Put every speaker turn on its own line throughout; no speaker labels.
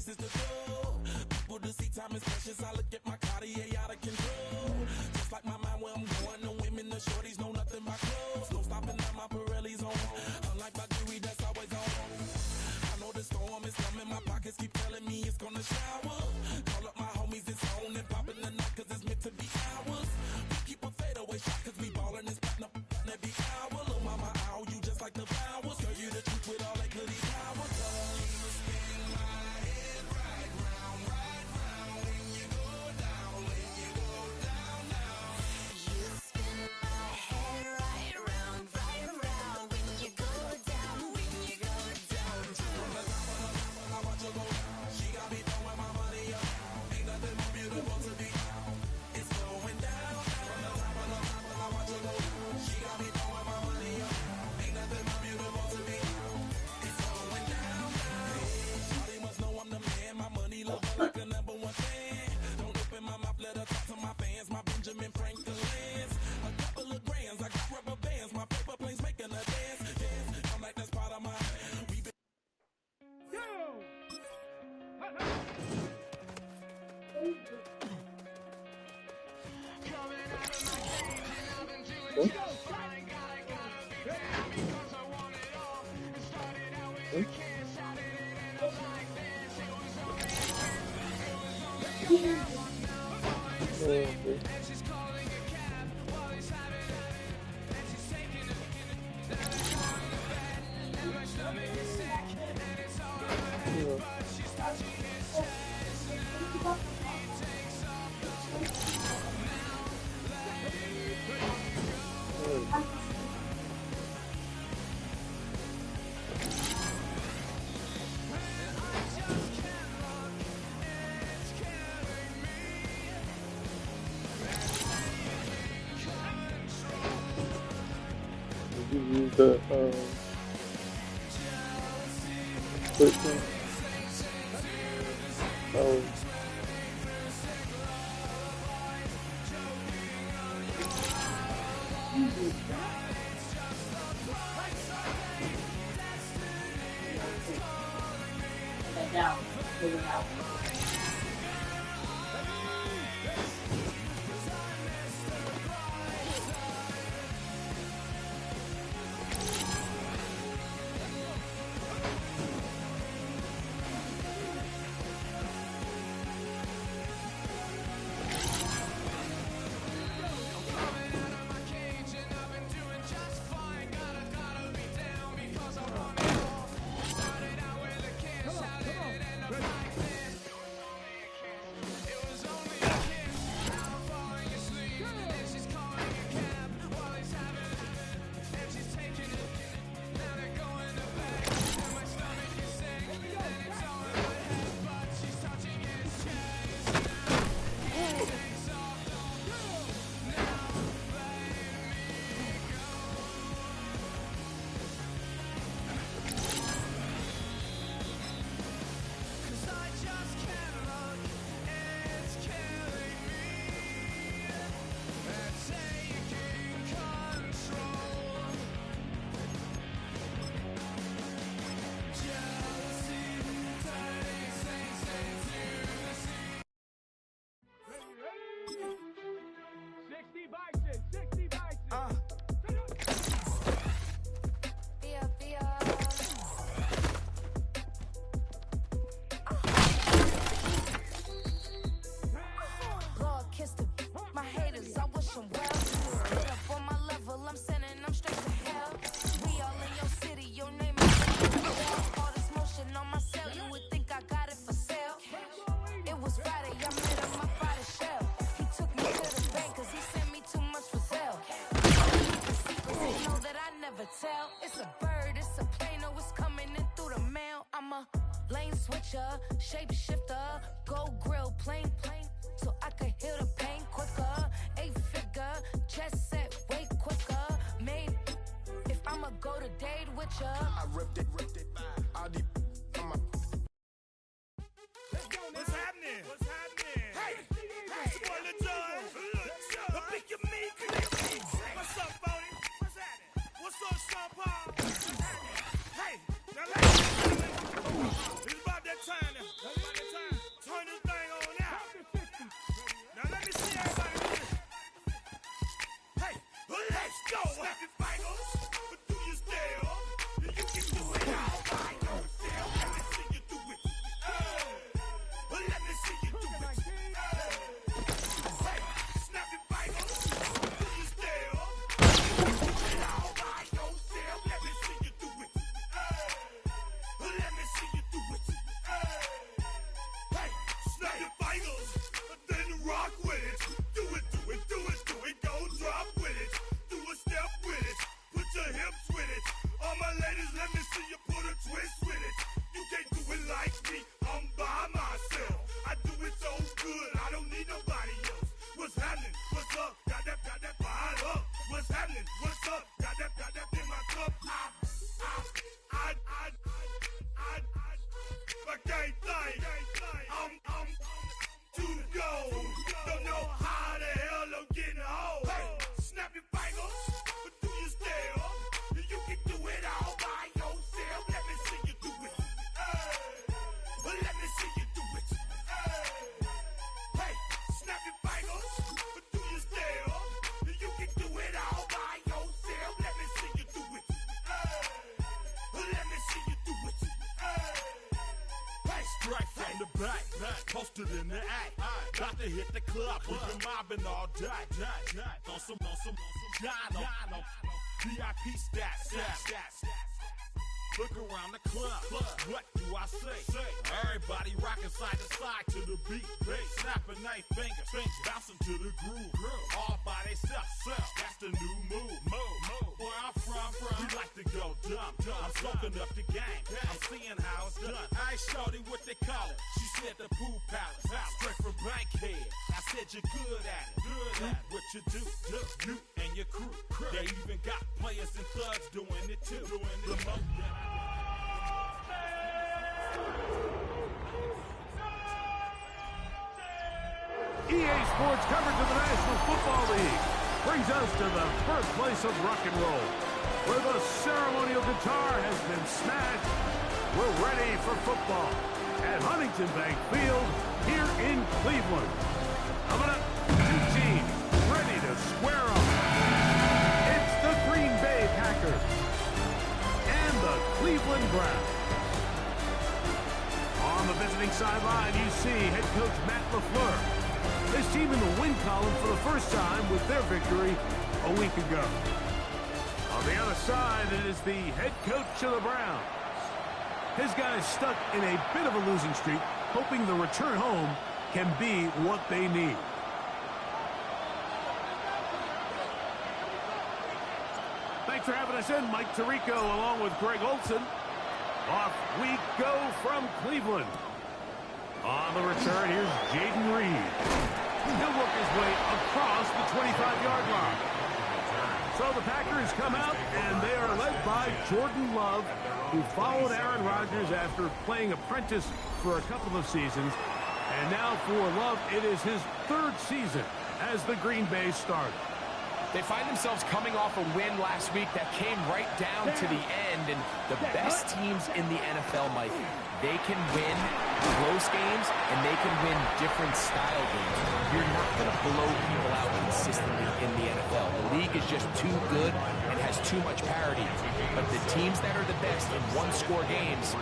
this is the goal. People to see time is precious. I look at my Cartier out of control. Just like my mind where I'm going. The women, the shorties know nothing but clothes. No stopping at my Pirelli's on. Unlike my jewelry that's always on. I know the storm is coming. My pockets keep telling me it's gonna shower. Call up my homies, it's on and popping the night cause it's meant to be ours. We keep a fadeaway shot cause we ballin' this platinum every hour. Little mama owl, you just like the flowers. Girl, you the truth with all that goody power. You spin my head right round when you go down, when you go down, down.
You spin my head right round when you go down, when you go down.
From the top of the top, I watch her go down. She got me throwing my money up. Ain't nothing more beautiful to be. It's going down. From the top of the top, I watch her go down. She got me throwing my money up. Ain't nothing more beautiful to be. It's going down. Shawty must know I'm the man. My money love her like a number one fan. Don't open my mouth, let her talk to my fans. My Benjamin Franklin's. A couple of grands, I got rubber bands. My paper planes making a dance. Yes, I'm like that's part of my. We been
you use the quick thing. Oh,
Down, moving out.
Shape shifter, go grill, plain, so I could heal the pain quicker. 8-figure, chest set way quicker. Maybe if I'ma go to date with ya.
I ripped it, all deep on my.
What's happening? Hey, it's boy Lil Jon. The pick your meat. What's up, Bodie? What's happening? What's up, Sean Paul? Hey, now ladies and gentlemen, it's about that time now. back, posted in the act. Got to hit the club, we've been mobbing all day. On some Dino, VIP stats. Look around the club, what do I say? Everybody rocking side to side to the beat. Snapping night fingers, bouncing to the groove. All by themselves, that's the new move. Where I'm from, we like to go dumb. I'm soaking up the game, I'm seeing how it's done. I ain't shorty what they call it. She said the pool palace, straight from Bankhead. I said you're good at it. What you do, you and your crew. They even got players and thugs doing it too.
EA Sports coverage of the National Football League brings us to the birthplace of rock and roll, where the ceremonial guitar has been smashed. We're ready for football at Huntington Bank Field here in Cleveland. Coming up, two teams ready to square off. It's the Green Bay Packers and the Cleveland Browns. On the visiting sideline, you see head coach Matt LaFleur. This team in the win column for the first time with their victory a week ago. On the other side, it is the head coach of the Browns. His guys stuck in a bit of a losing streak, hoping the return home can be what they need. Thanks for having us in, Mike Tirico, along with Greg Olson. Off we go from Cleveland. On the return, here's Jaden Reed. He'll work his way across the 25-yard line. So the Packers come out, and they are led by Jordan Love, who followed Aaron Rodgers after playing apprentice for a couple of seasons. And now for Love, it is his third season as the Green Bay starter.
They find themselves coming off a win last week that came right down to the end, and the best teams in the NFL, Mike, they can win close games, and they can win different style games. You're not going to blow people out consistently in the NFL. The league is just too good and has too much parity. But the teams that are the best in one-score games,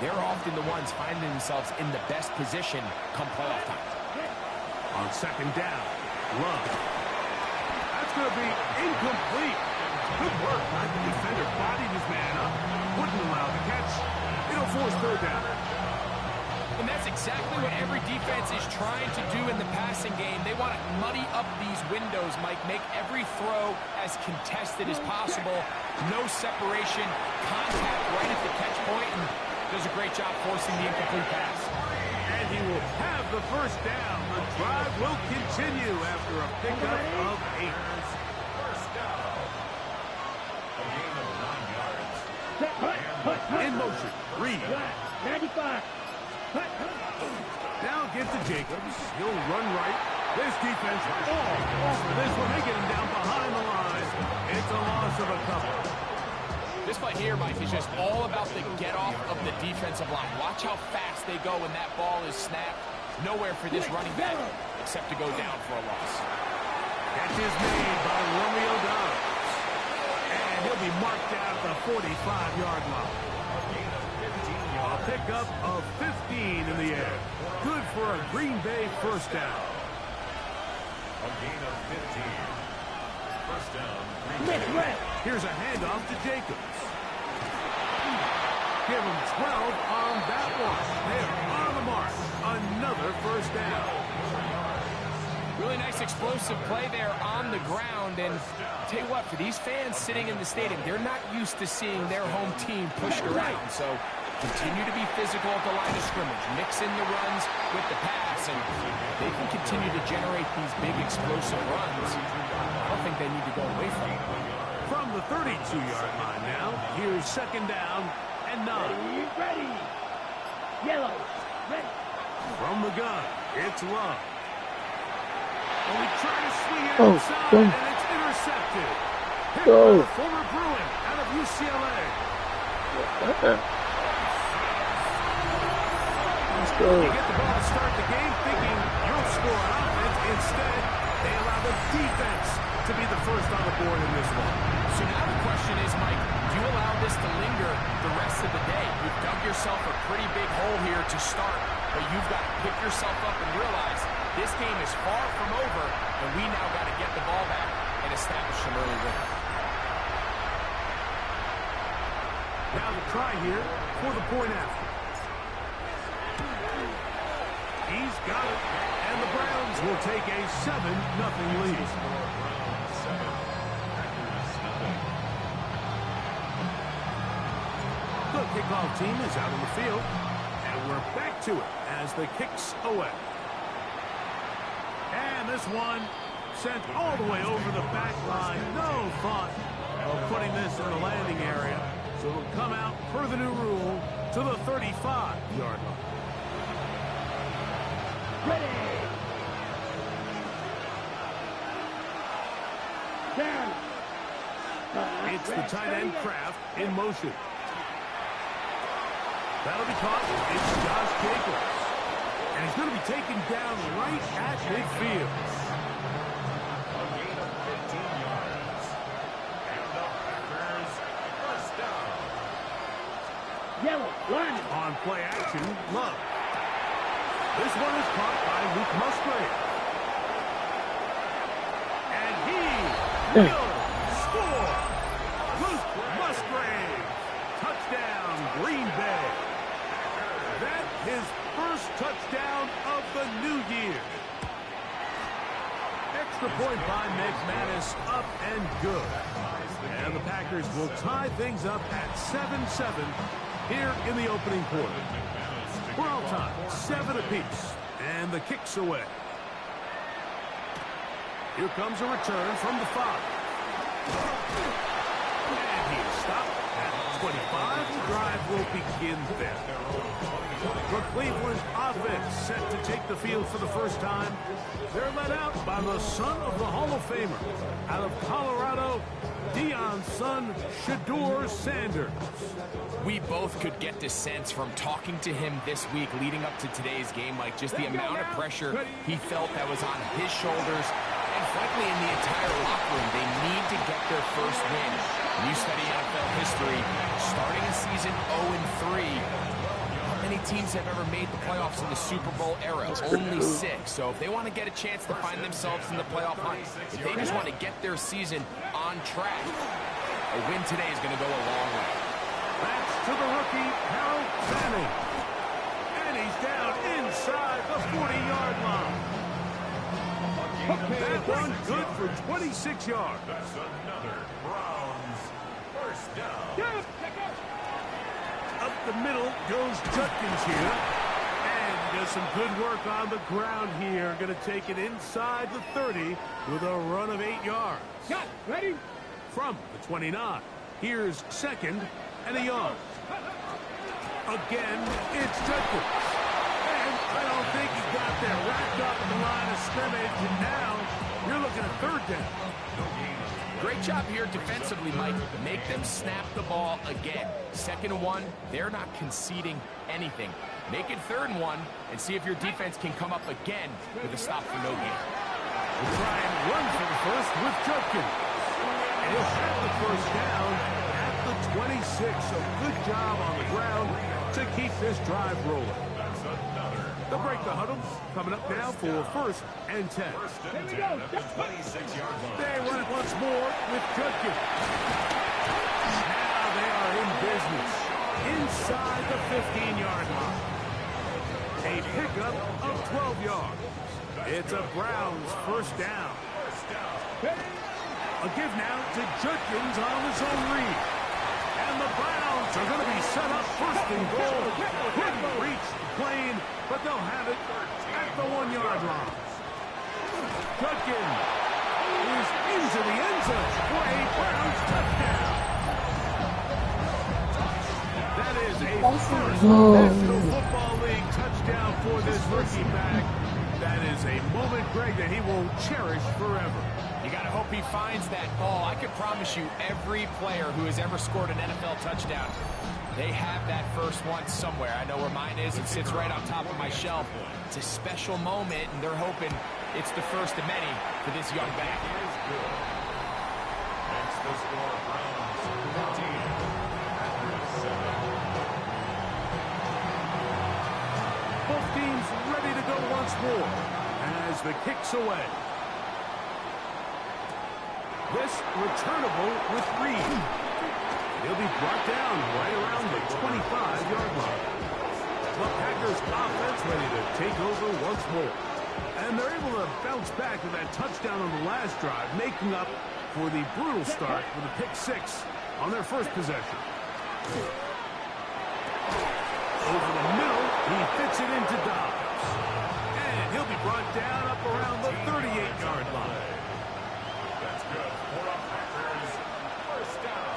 they're often the ones finding themselves in the best position come playoff time.
On second down, Love. That's going to be incomplete. Good work by the defender. Bodied his man up. Wouldn't allow the catch. It'll force third down.
And that's exactly what every defense is trying to do in the passing game. They want to muddy up these windows, Mike. Make every throw as contested as possible. No separation. Contact right at the catch point, and does a great job forcing the incomplete pass.
And he will have the first down. The drive will continue after a pickup of 8.
First down. A gain of 9 yards.
In motion, Reed.
95.
Now get to Jacobs. He'll run right. This defense all over this one. They get him down behind the line. It's a loss of a couple.
This play here, Mike, is just all about the get-off of the defensive line. Watch how fast they go when that ball is snapped. Nowhere for this running back except to go down for a loss.
Catch is made by Romeo Dobbs. And he'll be marked down at the 45-yard line. A pickup of 15 in the air. Good for a Green Bay first down.
A gain of 15. First down.
Here's a handoff to Jacobs. Give him 12 on that one. They're on the mark. Another first down.
Really nice explosive play there on the ground. And I'll tell you what, for these fans sitting in the stadium, they're not used to seeing their home team pushed around. So continue to be physical at the line of scrimmage. Mix in the runs with the pass, and they can continue to generate these big explosive runs. I don't think they need to go away from it.
From the 32-yard line now, here's second down and 9.
Ready. Yellow. Ready.
From the gun, it's Love. And we try to swing it
Oh,
outside,
boom.
and it's intercepted. Here
Go.
comes former Bruin out of UCLA.
Let's go.
You get the ball to start the game thinking you'll score on offense. Instead, they allow the defense to be the first on the board in this one.
So now the question is, Mike, do you allow this to linger the rest of the day? You've dug yourself a pretty big hole here to start. but you've got to pick yourself up and realize this game is far from over, and we now got to get the ball back and establish some early rhythm.
Now the try here for the point after. He's got it, and the Browns will take a 7-0 lead. The kickoff team is out on the field, and we're back to it as the kick's away. And this one sent all the way over the back line. No thought of putting this in the landing area. So it'll come out per the new rule to the 35-yard line.
Ready. Down.
It's the tight end Kraft in motion. That'll be caught. It's Josh Jacobs. And he's going to be taken down right at midfield.
A gain of 15 yards. And the Packers first down.
Yellow. Line.
On play action, Love. This one is caught by Luke Musgrave. And he will score. Luke Musgrave. Touchdown, Green Bay. That his first touchdown of the new year. Extra point by McManus, up and good. And the Packers will tie things up at 7-7 here in the opening quarter. We're all tied, 7 apiece, and the kick's away. Here comes a return from the 5. And he is stopped at 25. The drive will begin there. The Cleveland offense set to take the field for the first time. They're led out by the son of the Hall of Famer. Out of Colorado, Deion's son, Shedeur Sanders.
We both could get the sense from talking to him this week leading up to today's game, like just the amount of pressure he felt that was on his shoulders. And frankly, in the entire locker room, they need to get their first win. When you study NFL history, starting a season 0-3, how many teams have ever made the playoffs in the Super Bowl era? Only 6. So if they want to get a chance to find themselves in the playoff hunt, if they just want to get their season on track, a win today is going to go a long way.
That's to the rookie, Harold Fanning. And he's down inside the 40-yard line. That one good for 26 yards.
That's another Browns first down.
Up the middle goes Judkins here. And he does some good work on the ground here. Going to take it inside the 30 with a run of 8 yards.
Got. Ready.
From the 29. Here's second and a yard. Again, it's Judkins. And I don't think he got there. Wrapped up in the line of scrimmage. And now you're looking at third down.
Great job here defensively, Mike. Make them snap the ball again. 2nd and 1, they're not conceding anything. Make it 3rd and 1 and see if your defense can come up again with a stop for no gain.
We'll try and run for the first with Judkins. And he'll have the first down at the 26. So good job on the ground to keep this drive rolling. They'll break the huddle. Coming up now for 1st and 10.
Here we go.
They run it once more with Judkins. Now they are in business inside the 15-yard line. A pickup of 12 yards. It's a Browns first down. A give now to Judkins on his own read. And the Browns are going to be set up 1st and goal. Couldn't reach the plane, but they'll have it at the 1-yard line. Judkins is into the end zone for a Browns touchdown. That is a first National Football League touchdown for this rookie back. That is a moment, Greg, that he will cherish forever.
You got to hope he finds that ball. I can promise you every player who has ever scored an NFL touchdown, they have that first one somewhere. I know where mine is. It sits right on top of my shelf. It's a special moment, and they're hoping it's the first of many for this young back.
That's the score. Browns 15. Packers 7.
Both teams ready to go once more as the kick's away. This returnable with Reed. He'll be brought down right around the 25-yard line. The Packers offense ready to take over once more. And they're able to bounce back with that touchdown on the last drive, making up for the brutal start with a pick-6 on their first possession. Over the middle, he fits it into Dobbs. And he'll be brought down up around the 38-yard line.
That's good. For the Packers, first down.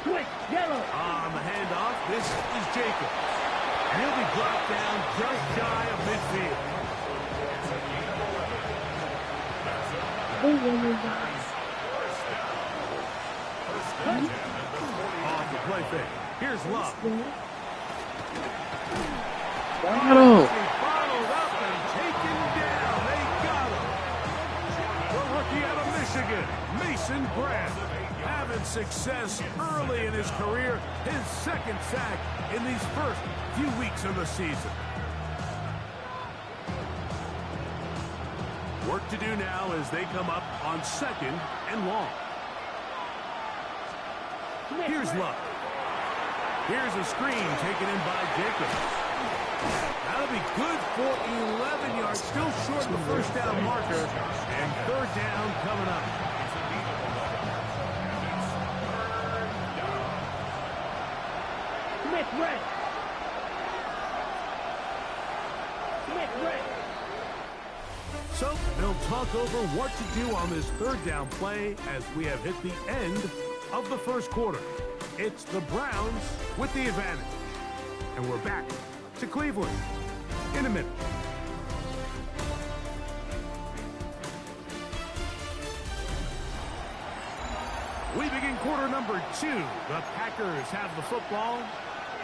Quick, yellow.
On the handoff, this is Jacobs. And he'll be brought down just shy of midfield. Off the play fake. Here's Love.
Got him.
Bottled up and taken down. They got him. The rookie out of Michigan, Mason Grant, having success early in his career. His second sack in these first few weeks of the season. Work to do now as they come up on 2nd and long. Here's Luck. Here's a screen taken in by Jacobs. That'll be good for 11 yards. Still short of the first down marker. And 3rd down coming up.
Smith red. Smith red.
So they'll talk over what to do on this 3rd down play as we have hit the end of the first quarter. It's the Browns with the advantage. And we're back to Cleveland in a minute. We begin quarter number 2. The Packers have the football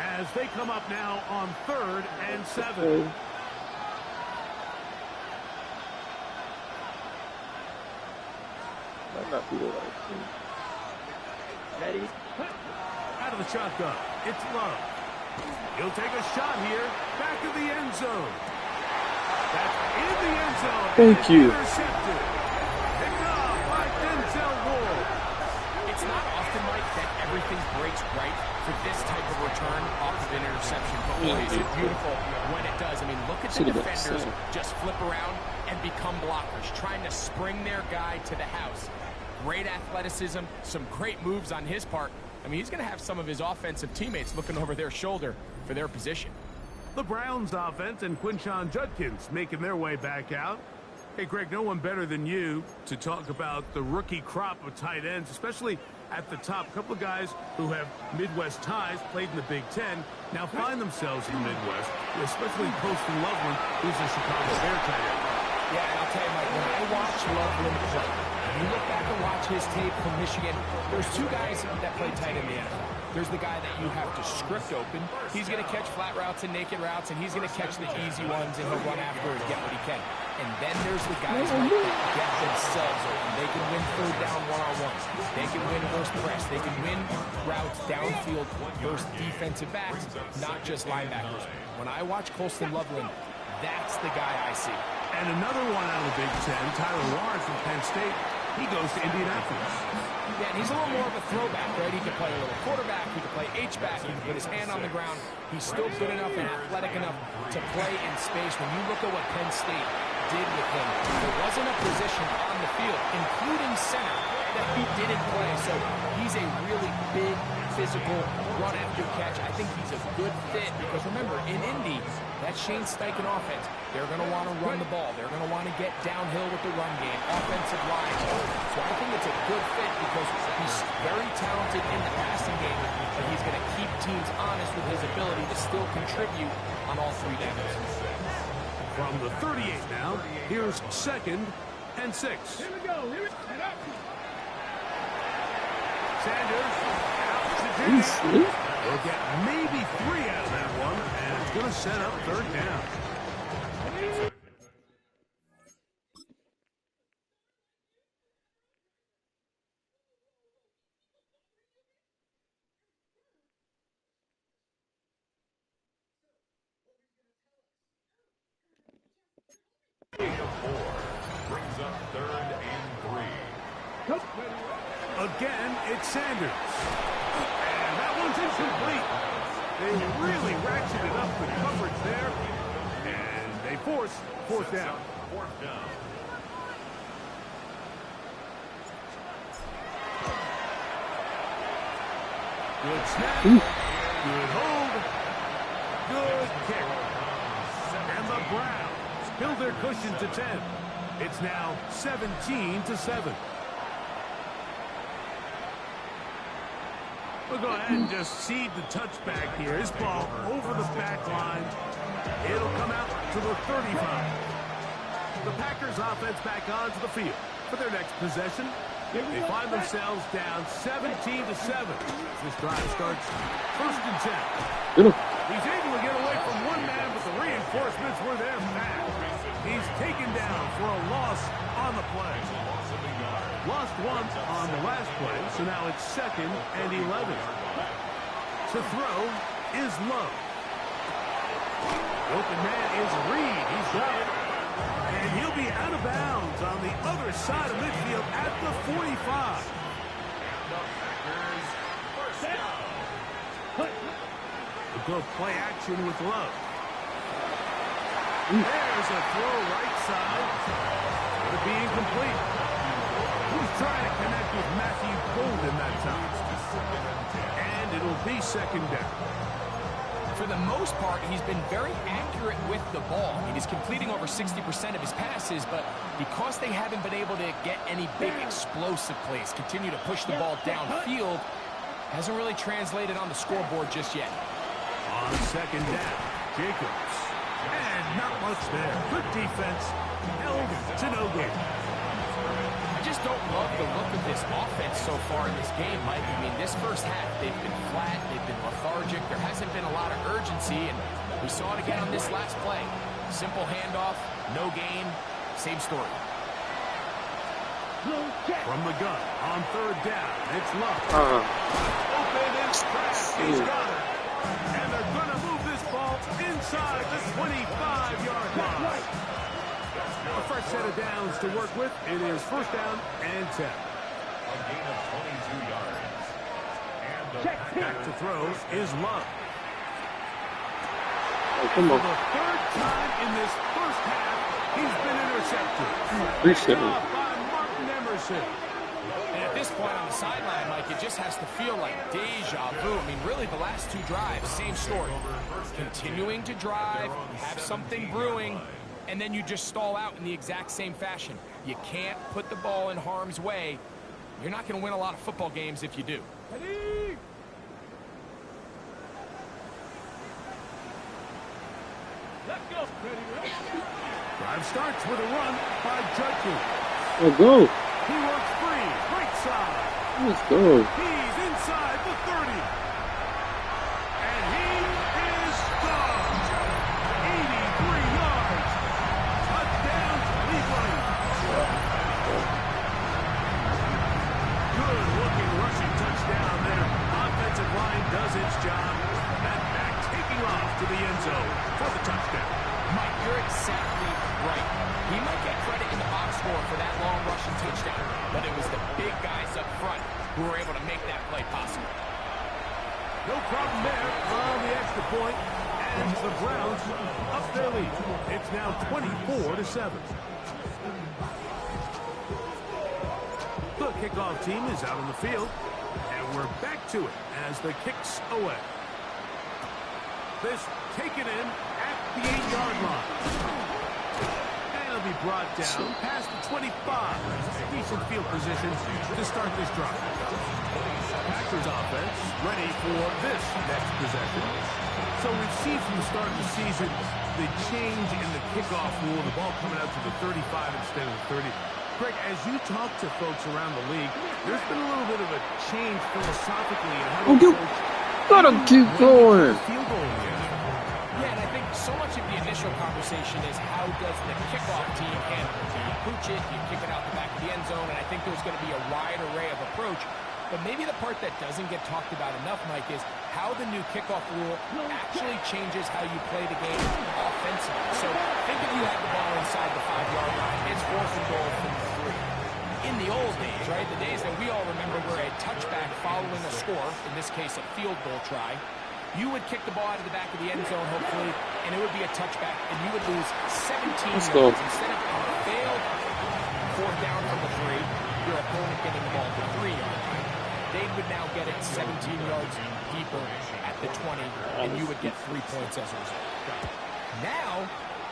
as they come up now on 3rd and 7.
Might not be the right thing.
Ready?
Out of the shotgun, it's Love. He'll take a shot here, back of the end zone. That's in the end zone.
Thank you.
Intercepted. Picked off by Denzel Ward.
It's not often, Mike, that everything breaks right for this type of return off of an interception. But boy, is it beautiful when it does. I mean, look at the defenders just flip around and become blockers, trying to spring their guy to the house. Great athleticism, some great moves on his part. I mean, he's going to have some of his offensive teammates looking over their shoulder for their position.
The Browns offense and Quinshon Judkins making their way back out. Hey, Greg, no one better than you to talk about the rookie crop of tight ends, especially at the top. A couple of guys who have Midwest ties, played in the Big Ten, now find themselves in the Midwest, especially Colston Loveland, who's a Chicago Bear tight end.
Yeah, and I'll tell you, Mike, when I watch Loveland play, you look back and watch his tape from Michigan, there's 2 guys that play tight in the NFL. There's the guy that you have to script open. He's going to catch flat routes and naked routes, and he's going to catch the easy ones, and he'll run after and get what he can. And then there's the guys like that get themselves open. They can win 3rd down one-on-ones. They can win versus press. They can win routes downfield versus defensive backs, not just linebackers. When I watch Colston Loveland, that's the guy I see.
And another one out of the Big Ten, Tyler Warren from Penn State. He goes to Indianapolis.
Yeah, and he's a little more of a throwback, right? He can play a little quarterback, he can play H-back, he can put his hand on the ground. He's still good enough and athletic enough to play in space. When you look at what Penn State did with him, there wasn't a position on the field, including center, that he didn't play. So he's a really big, physical, run after catch. I think he's a good fit because remember, in Indy, that Shane Steichen offense, they're going to want to run the ball. They're going to want to get downhill with the run game, offensive line. So I think it's a good fit because he's very talented in the passing game, but he's going to keep teams honest with his ability to still contribute on all 3 downs.
From the 38 now, here's 2nd and 6.
Here we go. Here we go.
Sanders out to
Did he
Jimmy.
sleep?
We'll get maybe 3 out of that one, and it's going to set up 3rd down.
up 3rd and 3.
Again, it's Sanders. And that one's incomplete. They really ratcheted up the coverage there. And they force 4th down.
4th down.
Good snap. Good hold. Good kick. And the Browns build their cushion to 10. It's now 17-7. We'll go ahead and just seed the touchback here. His ball over the back line. It'll come out to the 35. The Packers offense back onto the field for their next possession. They find themselves down 17-7. This drive starts 1st and 10. He's able to get away from one man, but the reinforcements were there fast. He's taken down for a loss on the play. Lost once on the last play, so now it's 2nd and 11. To throw is Love. The open man is Reed. He's got it. And he'll be out of bounds on the other side of midfield at the 45. We'll go play action with Love. There's a throw right side. It'll be incomplete. He's trying to connect with Matthew Golden that time. And it'll be 2nd down.
For the most part, he's been very accurate with the ball. I mean, he's completing over 60% of his passes, but because they haven't been able to get any big explosive plays, continue to push the ball downfield, hasn't really translated on the scoreboard just yet.
On 2nd down, Jacobs. And not much there. Good defense. Held to no gain.
I just don't love the look of this offense so far in this game, Mike. I mean, this first half, they've been flat, they've been lethargic. There hasn't been a lot of urgency, and we saw it again on this last play. Simple handoff, no gain, same story.
From the gun, on 3rd down, it's Love. Open and crash, he's got it. And they're going to move this ball inside the 25-yard line. A fresh set of downs to work with. It is 1st down and 10.
A gain of 22 yards. And the
Back to throw is Love.
Oh, come
For
on.
the 3rd time in this first half, he's been intercepted.
Appreciate
Picked
it.
off by Martin Emerson.
And at this point on the sideline, Mike, it just has to feel like deja vu. I mean, really, the last 2 drives, same story. Continuing to drive, have something brewing, and then you just stall out in the exact same fashion. You can't put the ball in harm's way. You're not going to win a lot of football games if you do.
Let's go.
Drive starts with a run by Judkins.
Oh, go.
He works free, right side.
Let's go.
He's inside the 30. And he is gone. 83 yards. Touchdown, Cleveland. Good-looking rushing touchdown there. Offensive line does its job. That back taking off to the end zone for the touchdown.
Mike, you're exactly right. He might get credit in the box score for that long rushing touchdown, but it was the big guys up front who were able to make that play possible.
No problem there on the extra point, and the Browns up their lead. It's now 24-7. The kickoff team is out on the field, and we're back to it as the kicks away. This taken in at the 8-yard line. And it'll be brought down past the 25. Decent field position to start this drive. Packers offense ready for this next possession. So we've seen from the start of the season the change in the kickoff rule, the ball coming out to the 35 instead of the 30. Greg, as you talk to folks around the league, there's been a little bit of a change philosophically in how
Oh,
to
let him keep going.
field goal here.
Yeah, and I think so much of the initial conversation is how does the kickoff team handle it? Do you pooch it? Do you kick it out the back of the end zone? And I think there's going to be a wide array of approach. But maybe the part that doesn't get talked about enough, Mike, is how the new kickoff rule actually changes how you play the game offensively. So think if you have the ball inside the 5-yard line, it's 4th and goal from right? The days that we all remember where a touchback following a score, in this case a field goal try, you would kick the ball out of the back of the end zone, hopefully, and it would be a touchback, and you would lose 17
Let's
yards.
go.
Instead of a failed fourth down from the 3, your opponent getting the ball at the 3-yard line. They would now get it 17 yards deeper at the 20, and you would get 3 points as a result. Now,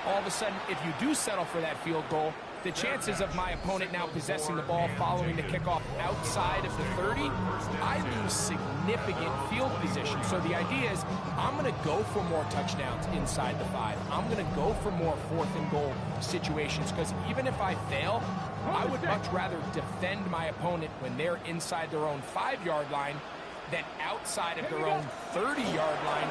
all of a sudden, if you do settle for that field goal, the chances of my opponent now possessing the ball following the kickoff outside of the 30, I lose significant field position. So the idea is I'm going to go for more touchdowns inside the 5. I'm going to go for more 4th and goal situations, because even if I fail, I would much rather defend my opponent when they're inside their own 5-yard line than outside of their own 30-yard line,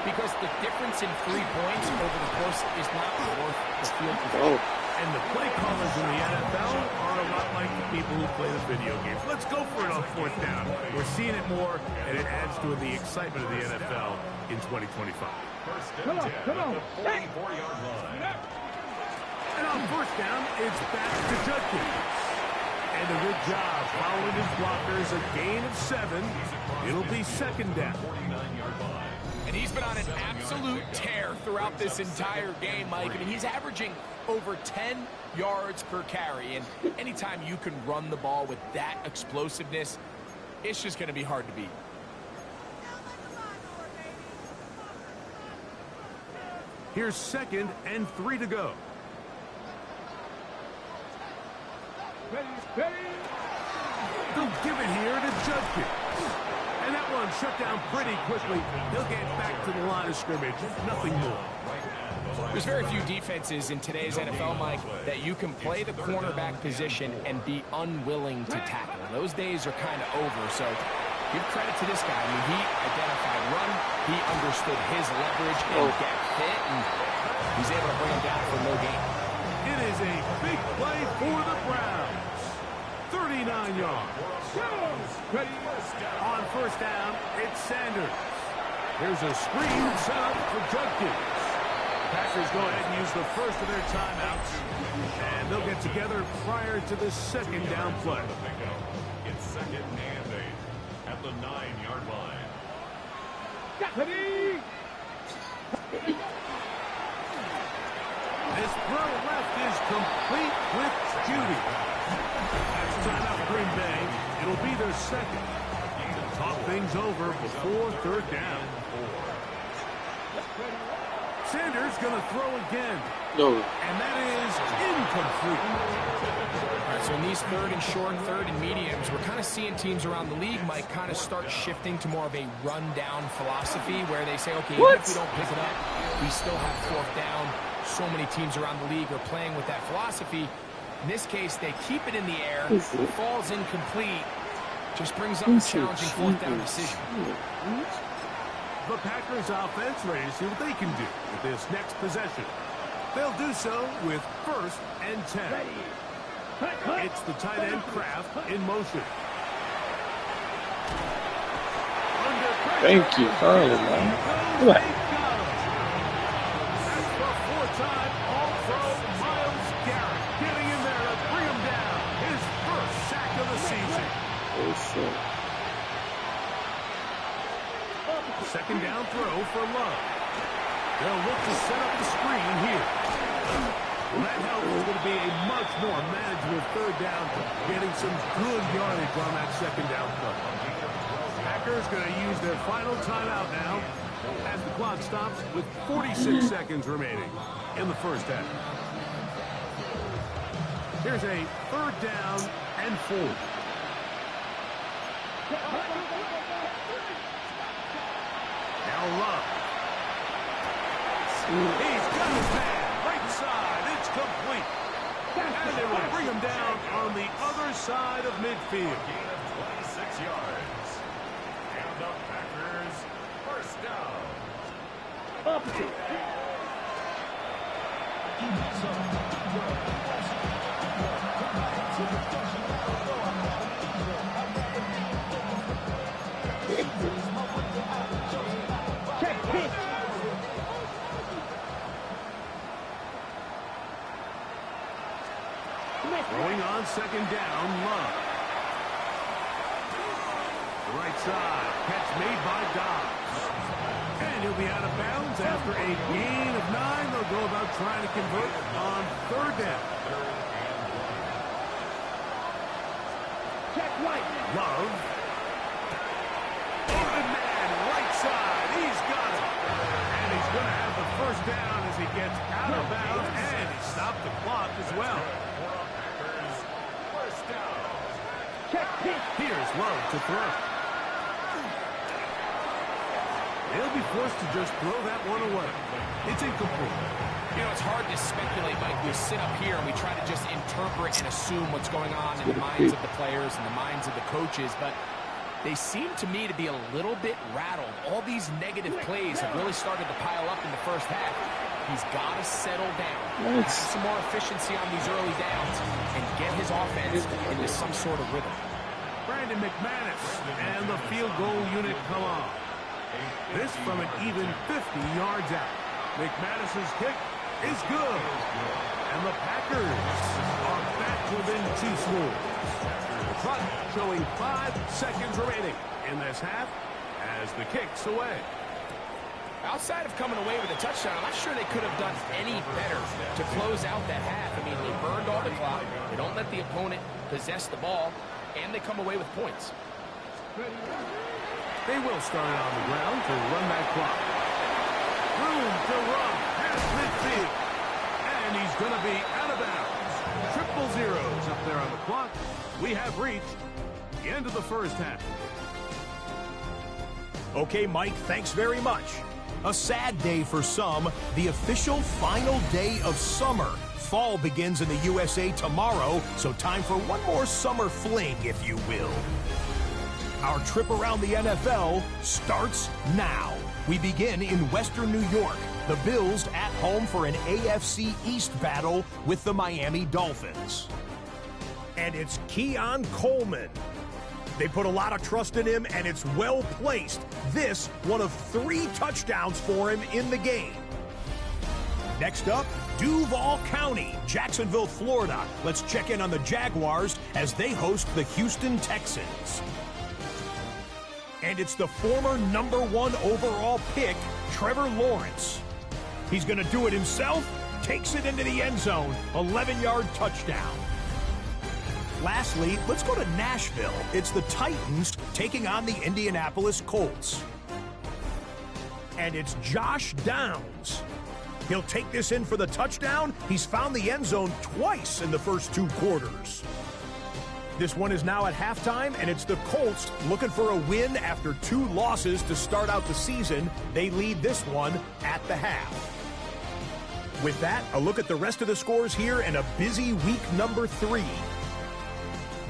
because the difference in 3 points over the course is not worth the field position.
And the play callers in the NFL are a lot like the people who play the video games. Let's go for it on 4th down. We're seeing it more, and it adds to the excitement of the NFL in 2025.
Come on.
At the 44-yard line.
And on 1st down, it's back to Judkins. And a good job following his blockers, a gain of 7. It'll be 2nd down.
49-yard line.
And he's been on an absolute tear throughout this entire game, Mike. I mean, he's averaging over 10 yards per carry. And anytime you can run the ball with that explosiveness, it's just going to be hard to beat.
Here's 2nd and 3 to go. They'll give it here to Judkins. And that one shut down pretty quickly. He'll get back to the line of scrimmage. Nothing more.
There's very few defenses in today's NFL, Mike, that you can play the cornerback position and be unwilling to tackle. Those days are kind of over, so give credit to this guy. I mean, he identified run, he understood his leverage and get fit, and he's able to bring him down for no gain.
It is a big play for the Browns. 39 yards. On 1st down, it's Sanders. Here's a screen set up for Judkins. Packers go ahead and use the first of their timeouts, and they'll get together prior to the 2nd down play.
It's 2nd and 8 at the 9-yard line.
This throw left is complete with Judy. That's timeout Green Bay. It'll be their 2nd. Talk things over before 3rd down. Sanders going to throw again.
No.
And that is incomplete.
All right, so in these 3rd and short, 3rd and mediums, we're kind of seeing teams around the league, Mike, kind of start shifting to more of a run-down philosophy where they say, okay, even if we don't pick it up, we still have 4th down. So many teams around the league are playing with that philosophy. In this case, they keep it in the air, falls incomplete, just brings up a challenging 4th down decision.
The Packers offense ready to see what they can do with this next possession. They'll do so with 1st and 10. It's the tight end Kraft in motion. Under pressure.
Thank you, Harlan, man. What?
That's for 4-time All-Pro Myles Garrett getting in there to bring him down. His 1st sack of the season.
Oh, shit.
2nd down throw for Love. They'll look to set up the screen here. Well, that help is going to be a much more manageable 3rd down, getting some good yardage on that 2nd down play. Packers going to use their final timeout now as the clock stops with 46 seconds remaining in the 1st half. Here's a 3rd down and 4. Now Love. He's got his man. Right side. It's complete. And they will bring him down on the other side of midfield.
Gain of 26 yards. And the Packers 1st down.
Opposite. Check pitch.
Throwing on 2nd down, Love. right side. Catch made by Dobbs. And he'll be out of bounds after a gain of 9. They'll go about trying to convert on 3rd down.
Check right.
Love. Open man, right side. He's got it. And he's going to have the 1st down as he gets out of bounds. And he stopped the clock as well.
Check pitch.
Here's Love to throw. They'll be forced to just throw that one away. It's incomplete.
You know, it's hard to speculate, Mike. We sit up here and we try to just interpret and assume what's going on in the minds of the players and the minds of the coaches, but they seem to me to be a little bit rattled. All these negative plays have really started to pile up in the first half. He's got to settle down, have some more efficiency on these early downs, and get his offense into some sort of rhythm.
Brandon McManus and the field goal unit come on. This from an even 50 yards out. McManus's kick is good. And the Packers are back within 2 scores. The clock showing 5 seconds remaining in this half as the kick's away.
Outside of coming away with a touchdown, I'm not sure they could have done any better to close out that half. I mean, they burned all the clock. They don't let the opponent possess the ball, and they come away with points.
They will start on the ground to run that clock. Room to run past midfield. And he's going to be out of bounds. 0-0s up there on the clock. We have reached the end of the first half.
Okay, Mike, thanks very much. A sad day for some, the official final day of summer. Fall begins in the USA tomorrow, so time for one more summer fling, if you will. Our trip around the NFL starts now. We begin in Western New York. The Bills at home for an AFC East battle with the Miami Dolphins.
And it's Keon Coleman. They put a lot of trust in him, and it's well placed. This, one of 3 touchdowns for him in the game. Next up, Duval County, Jacksonville, Florida. Let's check in on the Jaguars as they host the Houston Texans. And it's the former #1 overall pick, Trevor Lawrence. He's going to do it himself, takes it into the end zone, 11-yard touchdown. Lastly, let's go to Nashville. It's the Titans taking on the Indianapolis Colts. And it's Josh Downs. He'll take this in for the touchdown. He's found the end zone twice in the first 2 quarters. This one is now at halftime, and it's the Colts looking for a win after 2 losses to start out the season. They lead this one at the half. With that, a look at the rest of the scores here in a busy week number 3.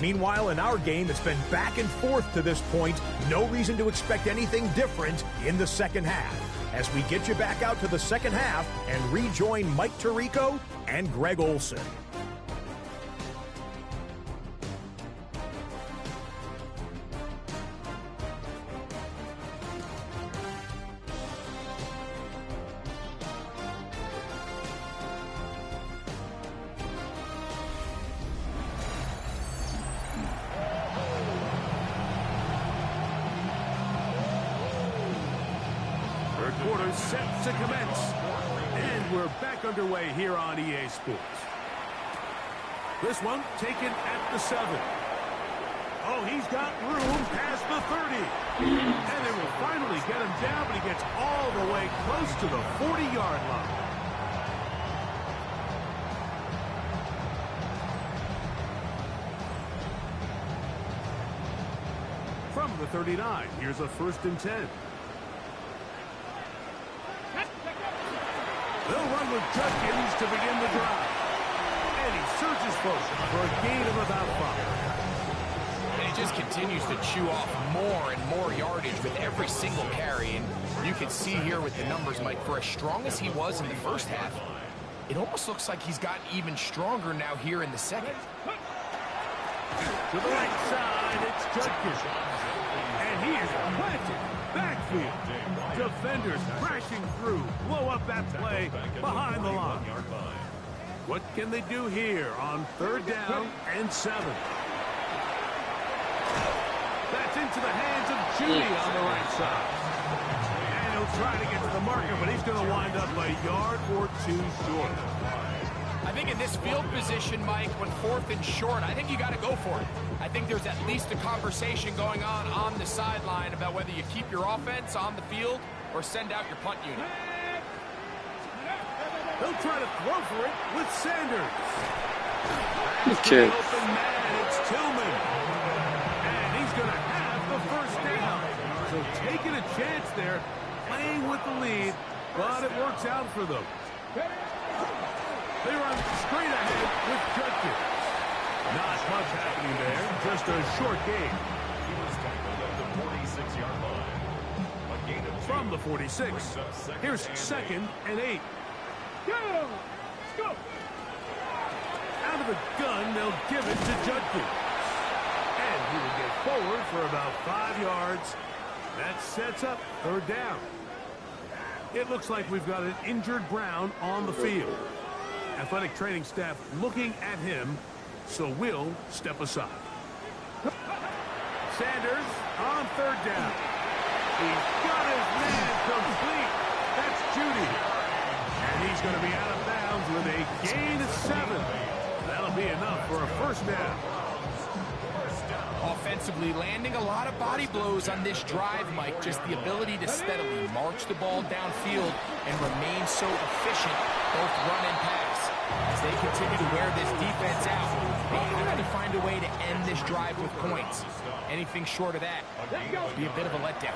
Meanwhile, in our game, it's been back and forth to this point. No reason to expect anything different in the second half. As we get you back out to the second half and rejoin Mike Tirico and Greg Olson.
Set to commence. And we're back underway here on EA Sports. This one taken at the 7. Oh, he's got room past the 30. And they will finally get him down, but he gets all the way close to the 40-yard line. From the 39, here's a 1st and 10. They'll run with Judkins to begin the drive. And he surges forward for a gain of about 5.
And he just continues to chew off more and more yardage with every single carry. And you can see here with the numbers, Mike, for as strong as he was in the first half, it almost looks like he's gotten even stronger now here in the second.
To the right side, it's Judkins. And he is planted backfield. Defenders crashing through, blow up that play behind the line. What can they do here on 3rd down and 7? That's It's into the hands of Judy on the right side. And he'll try to get to the marker, but he's going to wind up a yard or two short.
I think in this field position, Mike, when 4th and short, I think you got to go for it. I think there's at least a conversation going on the sideline about whether you keep your offense on the field or send out your punt unit.
He'll try to throw for it with Sanders.
Okay.
Open man, it's Tillman. And he's going to have the first down. So taking a chance there, playing with the lead, but it works out for them. They run straight ahead with Judkins. Not much happening there, just a short game.
He was tackled at the 46-yard line. A gain of 2.
From the 46, here's 2nd and 8.
Go!
Out of the gun, they'll give it to Judkins. And he will get forward for about 5 yards. That sets up 3rd down. It looks like we've got an injured Brown on the field. Athletic training staff looking at him, so we'll step aside. Sanders on 3rd down. He's got his man complete. That's Judy. And he's going to be out of bounds with a gain of 7. That'll be enough for a first down.
Offensively, landing a lot of body blows on this drive, Mike. Just the ability to steadily march the ball downfield and remain so efficient, both run and pass. As they continue to wear this defense out, they have to find a way to end this drive with points. Anything short of that would be a bit of a letdown.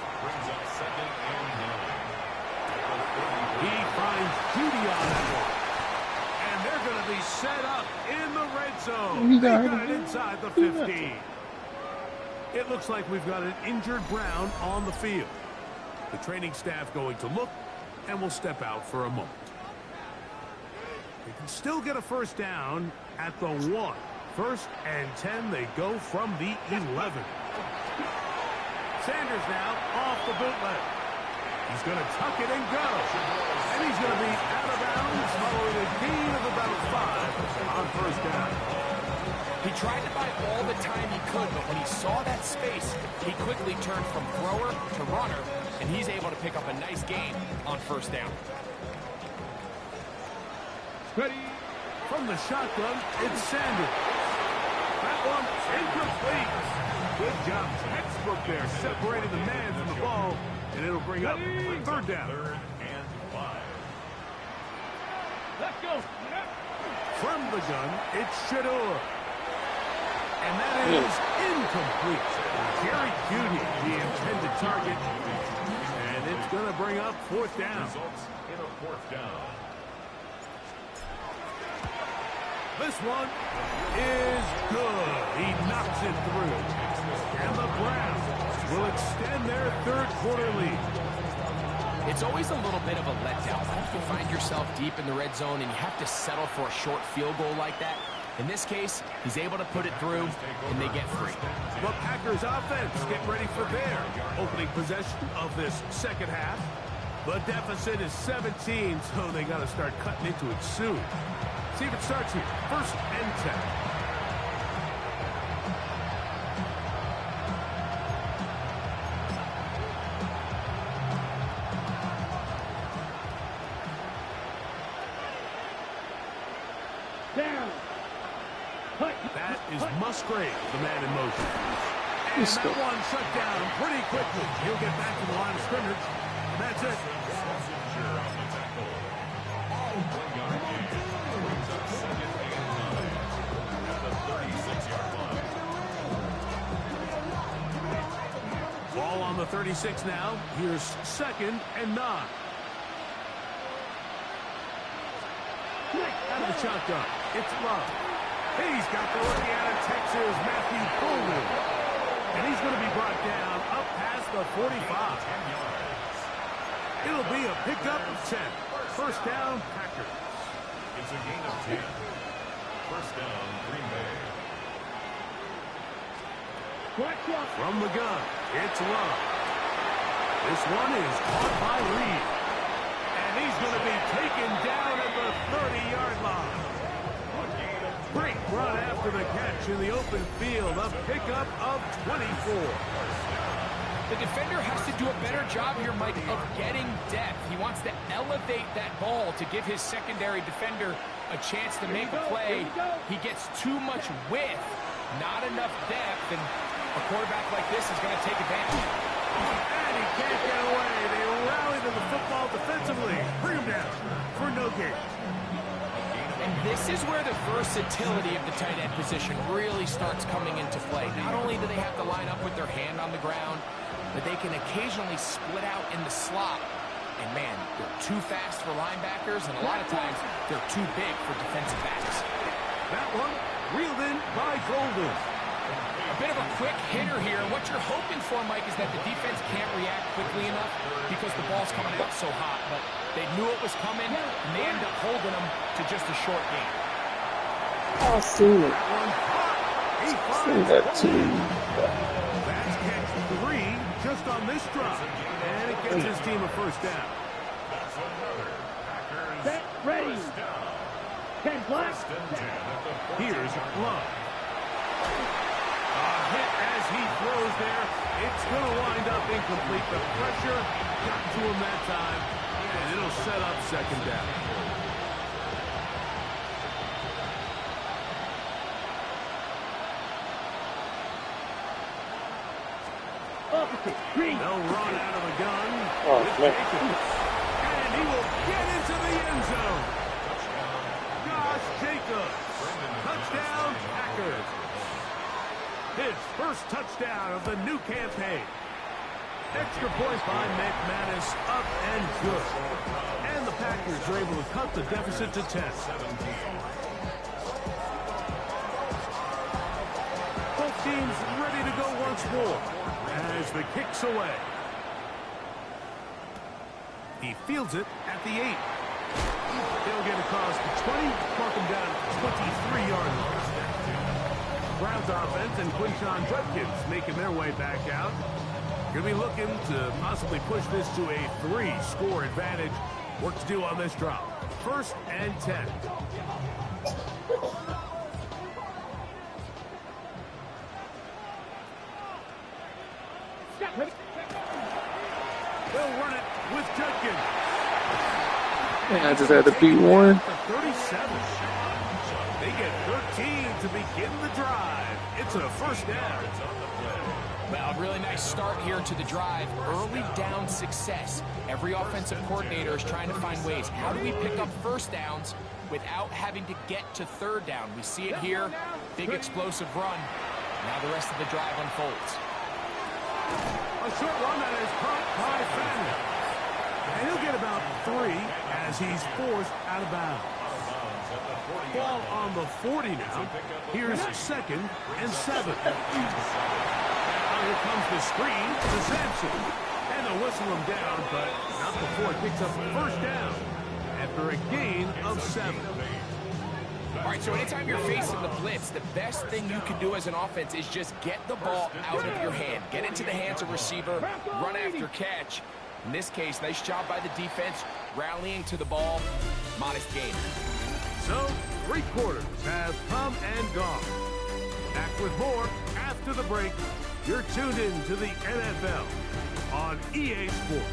He finds Judy on that one. And they're going to be set up in the red zone. They've got it inside the 15. It looks like we've got an injured Brown on the field. The training staff going to look, and we'll step out for a moment. They can still get a first down at the 1. 1st and 10, they go from the 11. Sanders now off the bootleg. He's going to tuck it and go. And he's going to be out of bounds following a gain of about 5 on 1st down.
He tried to buy all the time he could, but when he saw that space, he quickly turned from thrower to runner, and he's able to pick up a nice gain on 1st down.
Ready? From the shotgun, it's Sanders. That one incomplete. Good job, textbook there, separating the man from the ball, and it'll bring up 3rd down.
3rd and 5.
Let's go!
From the gun, it's Shador. And that is incomplete. Jerry Judy, the intended target. And it's going to bring up 4th down.
Results in a 4th down.
This one is good. He knocks it through. And the Browns will extend their 3rd quarter lead.
It's always a little bit of a letdown. If you find yourself deep in the red zone and you have to settle for a short field goal like that, in this case, he's able to put it through, and they get free.
The Packers offense get ready for their opening possession of this 2nd half. The deficit is 17, so they got to start cutting into it soon. See if it starts here. 1st and 10.
Down!
That is Musgrave, the man in motion. And that one shut down pretty quickly. He'll get back to the line of scrimmage. And that's it. Ball on the 36 now. Here's 2nd and 9. Out of the shotgun. It's Love. He's got the rookie out of Texas, Matthew Coleman. And he's going to be brought down up past the 45. It'll be a pickup of 10. 1st down, Packers.
It's a gain of 10. 1st down, Green Bay.
From the gun, it's Love. This one is caught by Reed. And he's going to be taken down at the 30-yard line. Breaks run after the catch in the open field. A pickup of 24.
The defender has to do a better job here, Mike, of getting depth. He wants to elevate that ball to give his secondary defender a chance to make a play. He gets too much width, not enough depth, and a quarterback like this is going to take advantage.
And he can't get away. They rally to the football defensively. Bring him down for no gain.
And this is where the versatility of the tight end position really starts coming into play. Not only do they have to line up with their hand on the ground, but they can occasionally split out in the slot. And man, they're too fast for linebackers, and a lot of times they're too big for defensive backs.
That one reeled in by Golden.
A bit of a quick hitter here. What you're hoping for, Mike, is that the defense can't react quickly enough because the ball's coming out so hot. But they knew it was coming, and they ended up holding them to just a short game.
I seen it. Seen that too.
That's catch 3 just on this drop. And it gets his team a first down.
Set, ready. 10 black.
Here's Love. A hit as he throws there. It's going to wind up incomplete. The pressure got to him that time, and it'll set up second down.
Opposite, green.
They'll run out of the gun.
Oh, man.
And he will get into the end zone. Josh Jacobs. Touchdown, Packers. His first touchdown of the new campaign. Extra point by McManus, up and good. And the Packers are able to cut the deficit to 10. Both teams ready to go once more as the kick's away. He fields it at the 8. They'll get across the 20, mark him down 23-yard line. Browns offense and Quinshon Judkins making their way back out. Going to be looking to possibly push this to a 3-score advantage. Work to do on this drop. 1st and 10. They'll run it with Judkins.
Man, I just had to beat one.
37. They get 13 to begin the drive. It's a first down.
Well, a really nice start here to the drive. Early down success. Every offensive coordinator is trying to find ways. How do we pick up first downs without having to get to third down? We see it here. Big explosive run. Now the rest of the drive unfolds.
A short run that is caught by Fenner. And he'll get about 3 as he's forced out of bounds. Ball on the 40 now. Here's 2nd and 7. Now here comes the screen to Sampson. And they'll whistle him down, but not before it picks up a first down after a gain of 7.
All right, so anytime you're facing the blitz, the best thing you can do as an offense is just get the ball out of your hand. Get into the hands of receiver, run after catch. In this case, nice job by the defense, rallying to the ball. Modest gain.
So, 3 quarters have come and gone. Back with more after the break. You're tuned in to the NFL on EA Sports.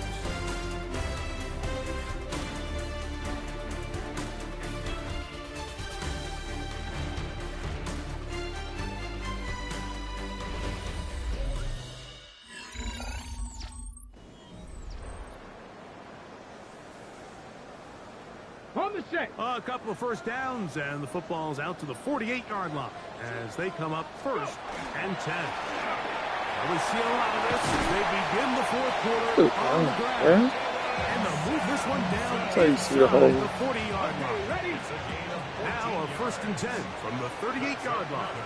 On the set.
A couple of first downs, and the football's out to the 48-yard line as they come up 1st and 10. Well, we see a lot of this as they begin the 4th quarter on the ground. And they'll move this one down inside the 40-yard line. Now a 1st and 10 from the 38-yard line.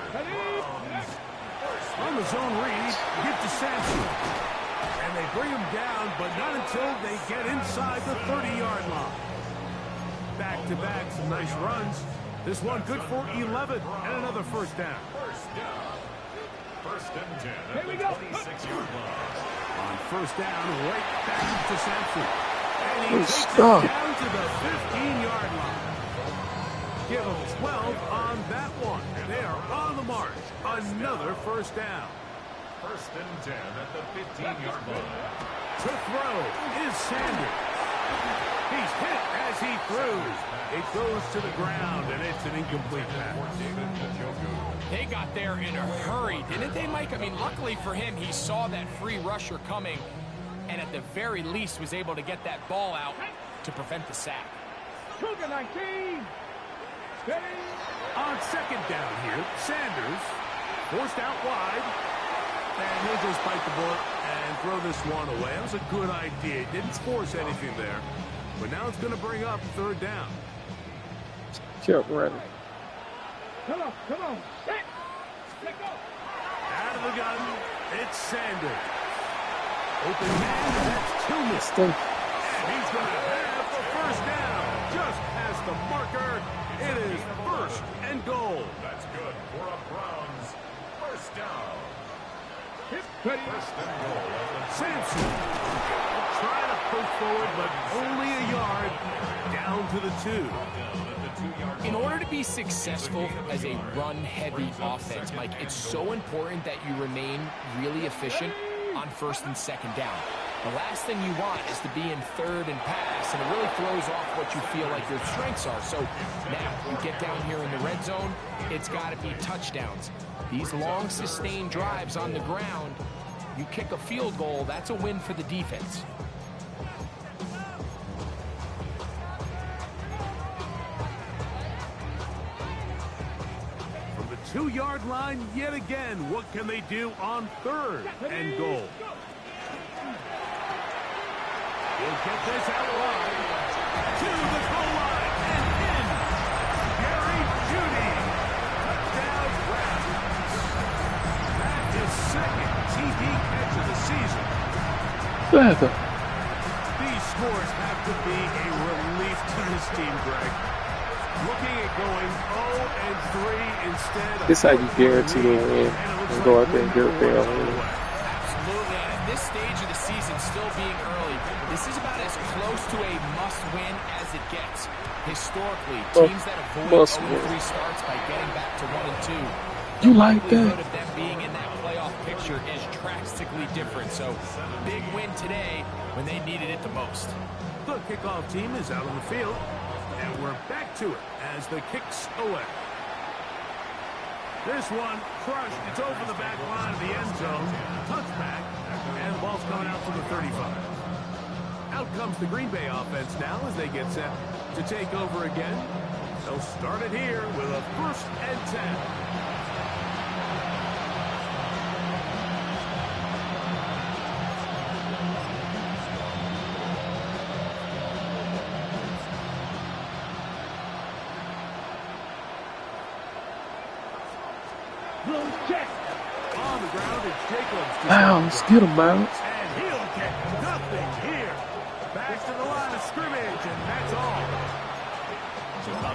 On the zone read, give to Sampson. And they bring him down, but not until they get inside the 30-yard line. Back-to-back, some nice runs. This one good for 11 and another first down.
1st and 10.
Here we go.
36-yard line.
On first down, right back to Sampson. And he takes it
Stop.
down to the 15-yard line. give them 12 on that one. They are on the march. Another first down.
First and 10 at the 15-yard line.
To throw is Sanders. He's hit as he throws. It goes to the ground, and it's an incomplete pass.
They got there in a hurry, didn't they, Mike? I mean, luckily for him, he saw that free rusher coming, and at the very least was able to get that ball out to prevent the sack.
Cougar 19. Steady.
On second down here, Sanders forced out wide. And he'll just bite the bullet and throw this one away. That was a good idea. Didn't force anything there. But now it's going to bring up third down.
Kept running.
Come on, come on. Set. Let go.
Out of the gun, it's Sanders. Open man, that's Tillman. And he's going to have the first down. Just past the marker. It is first and goal.
That's good for a Browns first down.
First and goal. Sampson trying to push forward, but only a yard down to the 2.
In order to be successful as a run-heavy offense, Mike, it's so important that you remain really efficient on first and second down. The last thing you want is to be in third and pass, and it really throws off what you feel like your strengths are. So now you get down here in the red zone, it's got to be touchdowns. These long, sustained drives on the ground, you kick a field goal, that's a win for the defense.
From the 2-yard line, yet again, what can they do on third and goal? He'll get this out wide to the goal line and in. Gary Judy. Touchdown Browns. That is second TD catch of the season. These scores have to be a relief to this team, Greg. Looking at going 0-3 instead of...
This is how you guarantee a win and go out there and get a fair win.
Absolutely, and at this stage of the season, still being early, this is about as close to a must-win as it gets. Historically, teams that avoid 0-3 starts by getting back to 1-2,
you like
the
that?
likelihood of them being in that playoff picture is drastically different. So, big win today when they needed it the most.
The kickoff team is out on the field, and we're back to it as the kicks away. This one crushed. It's over the back line of the end zone. Touchback, and the ball's coming out to the 35. Out comes the Green Bay offense now as they get set to take over again. They'll start it here with a first and 10. On the ground, it's Jacobs.
Bounce, get him, Bounce.
And he'll get nothing here. Back to the line of scrimmage, and that's all.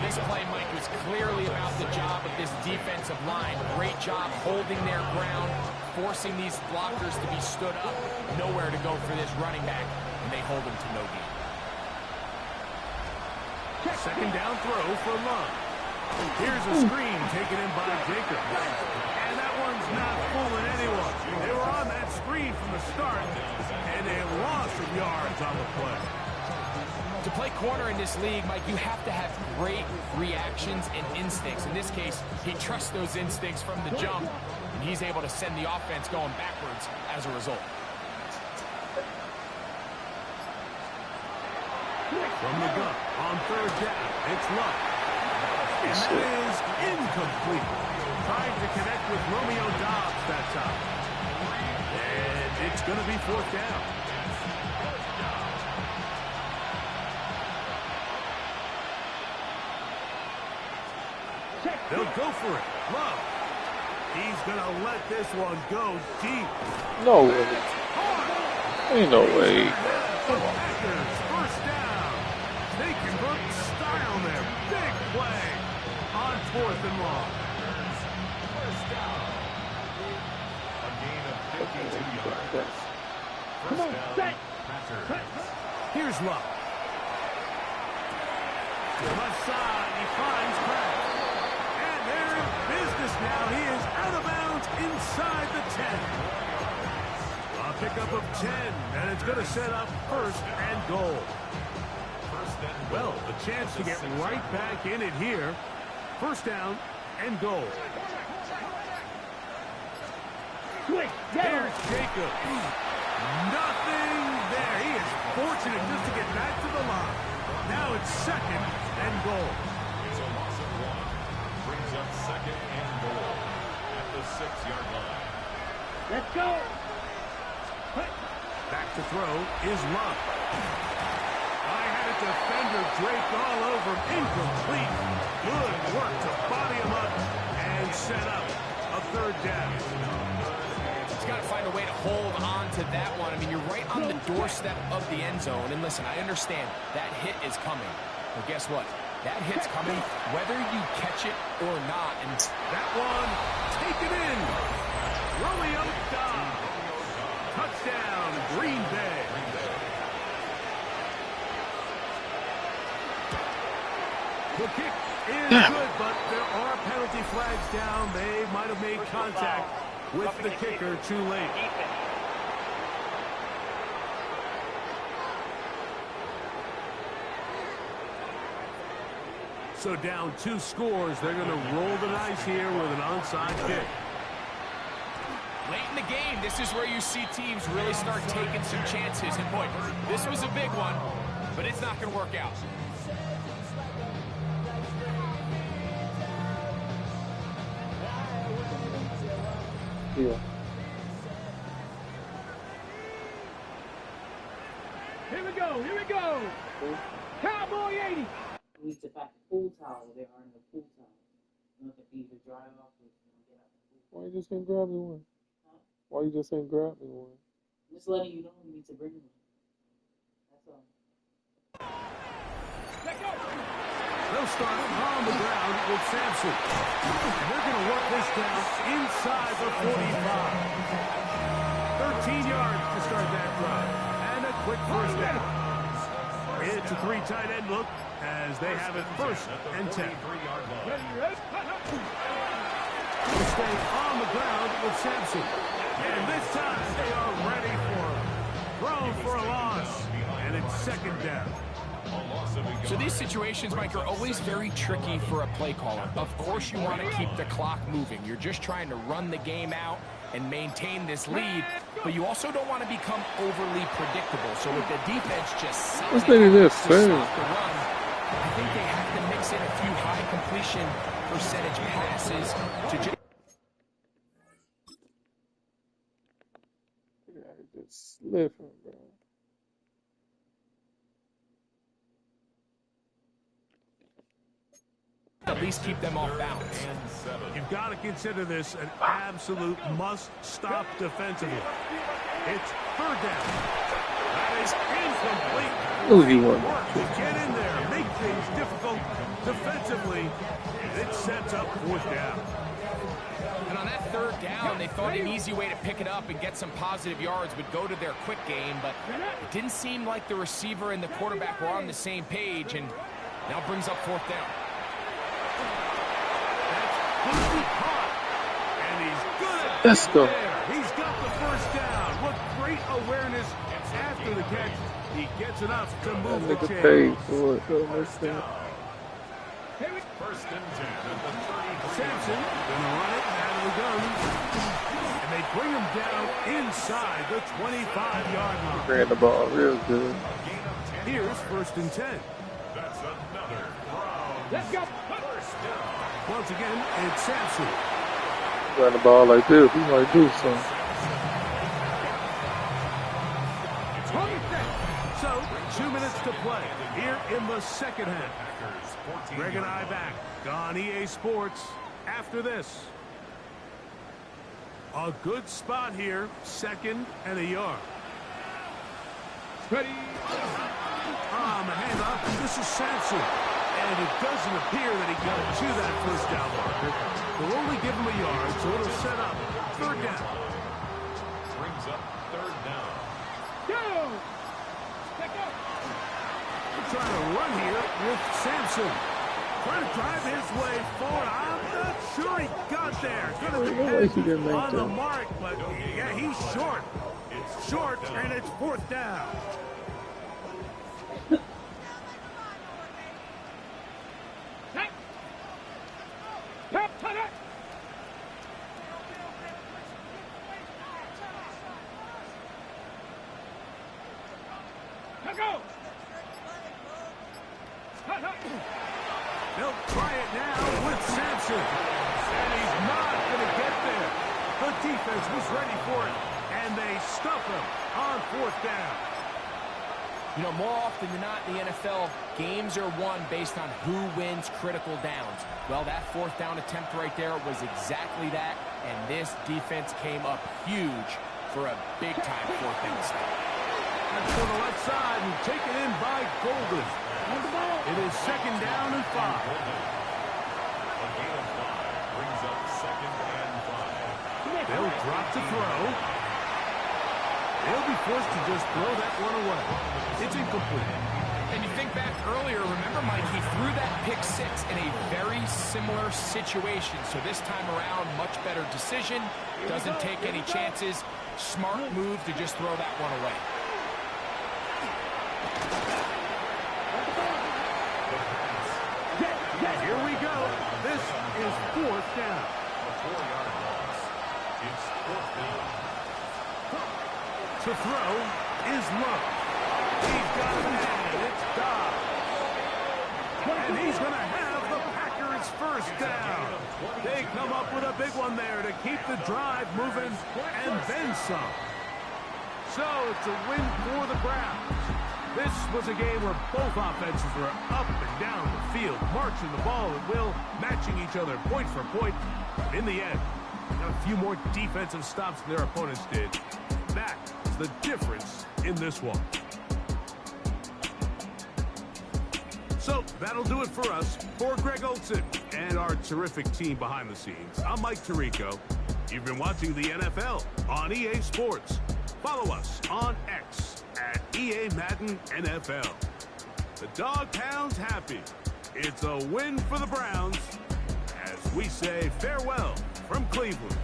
This play, Mike, was clearly about the job of this defensive line. Great job holding their ground, forcing these blockers to be stood up. Nowhere to go for this running back, and they hold him to no gain.
Second down throw for Love. Here's a screen taken in by Jacobs. And that one's not fooling anyone. They were on that screen from the start, and a loss of yards on the play.
To play corner in this league, Mike, you have to have great reactions and instincts. In this case, he trusts those instincts from the jump, and he's able to send the offense going backwards as a result.
From the gun, on third down, it's Love. And that is incomplete. Trying to connect with Romeo Doubs that time. And it's going to be fourth down. They'll go for it. Love. He's going to let this one go deep.
No way. Ain't no way.
Come on. First down. They convert style there. Big play on fourth and long. First down.
A gain of 52 yards.
Come on, set.
Packers.
Here's Love. Left side, he finds Craig. And they're in business now. He is out of bounds inside the 10. A pickup of 10, and it's going to set up first and goal. Well, a chance to get right back in it here. First down and goal. Here's Jacob. Nothing there. He is fortunate just to get back to the line. Now it's second and goal.
It's a loss of 1. Brings up second and goal at the 6-yard line.
Let's go.
Back to throw is Love. I had a defender draped all over him. Incomplete. Good work to body him up and set up a third down.
He's got to find a way to hold on to that one. I mean, you're right on the doorstep of the end zone. And listen, I understand that hit is coming. But guess what? That hit's coming whether you catch it or not. And
that one, take it in. Romeo Dobbs. Touchdown, Green Bay. The kick is good, but there are penalty flags down. They might have made contact with the kicker too late. So down 2 scores, they're going to roll the dice here with an onside kick.
Late in the game, this is where you see teams really start taking some chances. And boy, this was a big one, but it's not going to work out.
Yeah.
Here we go. Here we go. Cowboy 80.
We need to pack a pool towel. There are no pool towels. You know, if you either dry off or get out the pool.
Why you just ain't grab me one?
Huh?
Why you just ain't grab me one?
I'm just letting you know you need to bring one. That's all.
Let's go.
They'll start on the ground with Sampson. They're going to work this down inside the 45. 13 yards to start that drive. And a quick first down. It's a 3 tight end look as they have it first and 10. They stay on the ground with Sampson. And this time they are ready for him. Thrown for a loss. And it's second down.
So these situations, Mike, are always very tricky for a play caller. Of course you want to keep the clock moving. You're just trying to run the game out and maintain this lead, but you also don't want to become overly predictable. So with the defense just
What's that in there,
stop the run, I think they have to mix in a few high completion percentage passes to just...
Yeah, just slipping, bro.
at least keep them off balance.
You've got to consider this an absolute must-stop defensively. It's third down. That is incomplete.
Who he was?
To get in there, make things difficult defensively. It sets up fourth down.
And on that third down, they thought an easy way to pick it up and get some positive yards would go to their quick game, but it didn't seem like the receiver and the quarterback were on the same page, and now brings up fourth down.
And he's good at
Let's go.
there. He's got the first down. What great awareness after the catch. He gets enough to move the chain.
Paid for it, so let's go.
First and 10 at the 33.
Sampson gonna run it out of the gun. And they bring him down inside the 25-yard line.
Ran the ball real good.
Here's first and 10.
That's another from
Let's go.
first down.
Once again, it's Sampson.
Ran the ball like this, he might do something.
So, 2 minutes to play here in the second half. Greg and I back on EA Sports after this. A good spot here, second and a yard.
Ready.
On the handoff, this is Sampson. And it doesn't appear that he got to that first down marker. They'll only give him a yard, so it'll set up third down.
Brings up third down.
Go. Let's go.
trying to run here with Sampson. Trying to drive his way forward. I'm not sure he got there. Going to depend on the mark, but yeah, he's short. It's short, and it's fourth down. They'll try it now with Sampson. And he's not going to get there. The defense was ready for it, and they stuff him on fourth down.
You know, more often than not in the NFL, games are won based on who wins critical downs. Well, that fourth down attempt right there was exactly that, and this defense came up huge for a big-time fourth down stop.
That's to the left side and taken in by Golden. It is second down and 5.
A gain of 5 brings up second and 5.
They'll drop to throw. They'll be forced to just throw that one away. It's incomplete.
And you think back earlier, remember, Mike, he threw that pick six in a very similar situation. So this time around, much better decision. Doesn't take any chances. Smart move to just throw that one away.
Here we go. This is fourth down.
A 4-yard loss. It's fourth down.
To throw is Lowe. He's got it in hand. It's Dobbs. And he's going to have the Packers first down. They come up with a big one there to keep the drive moving and then some. So it's a win for the Browns. This was a game where both offenses were up and down the field, marching the ball at will, matching each other point for point. In the end, got a few more defensive stops than their opponents did. That is the difference in this one. So that'll do it for us. For Greg Olson and our terrific team behind the scenes, I'm Mike Tirico. You've been watching the NFL on EA Sports. Follow us on X at EA Madden NFL. The Dog Pound's happy. It's a win for the Browns as we say farewell from Cleveland.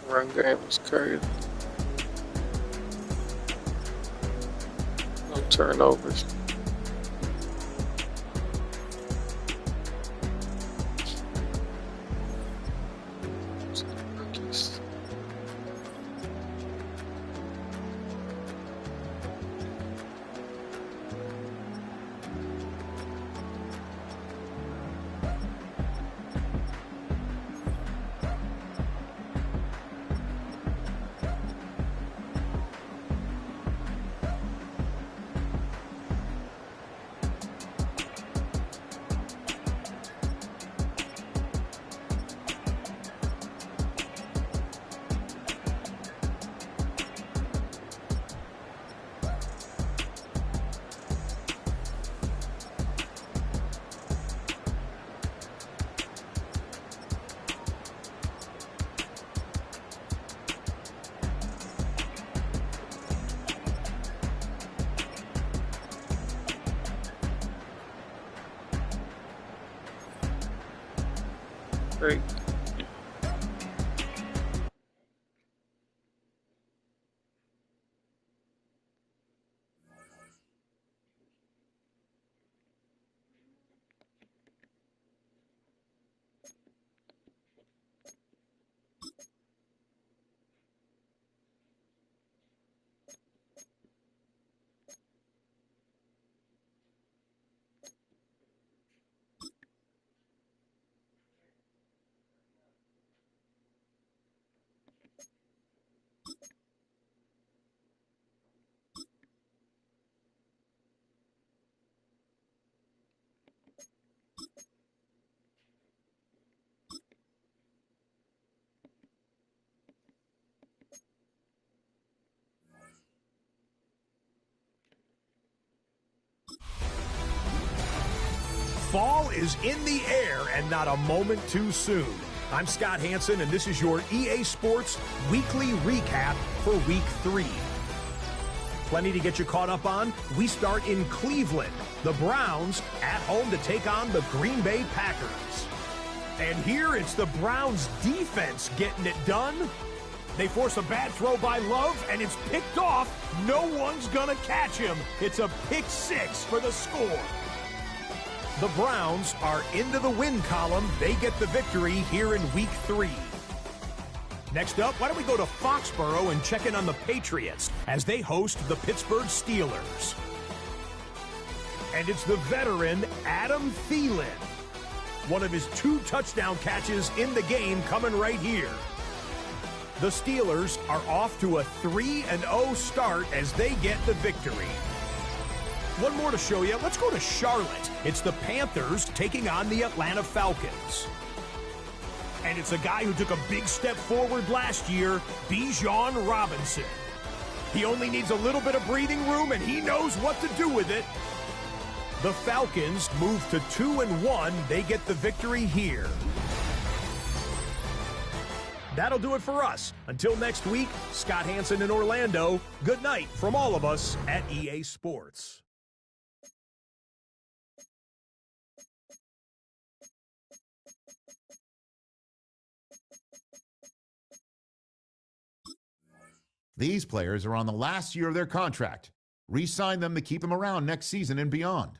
Run game is crazy. No turnovers. Great.
Fall is in the air and not a moment too soon. I'm Scott Hansen, and this is your EA Sports Weekly Recap for Week 3. Plenty to get you caught up on. We start in Cleveland. The Browns at home to take on the Green Bay Packers. And here it's the Browns defense getting it done. They force a bad throw by Love, and it's picked off. No one's gonna catch him. It's a pick 6 for the score. The Browns are into the win column. They get the victory here in Week 3. Next up, why don't we go to Foxborough and check in on the Patriots as they host the Pittsburgh Steelers. And it's the veteran Adam Thielen. One of his 2 touchdown catches in the game coming right here. The Steelers are off to a 3-0 start as they get the victory. One more to show you. Let's go to Charlotte. It's the Panthers taking on the Atlanta Falcons. And it's a guy who took a big step forward last year, Bijan Robinson. He only needs a little bit of breathing room, and he knows what to do with it. The Falcons move to 2-1. They get the victory here. That'll do it for us. Until next week, Scott Hansen in Orlando. Good night from all of us at EA Sports.
These players are on the last year of their contract. Re-sign them to keep them around next season and beyond.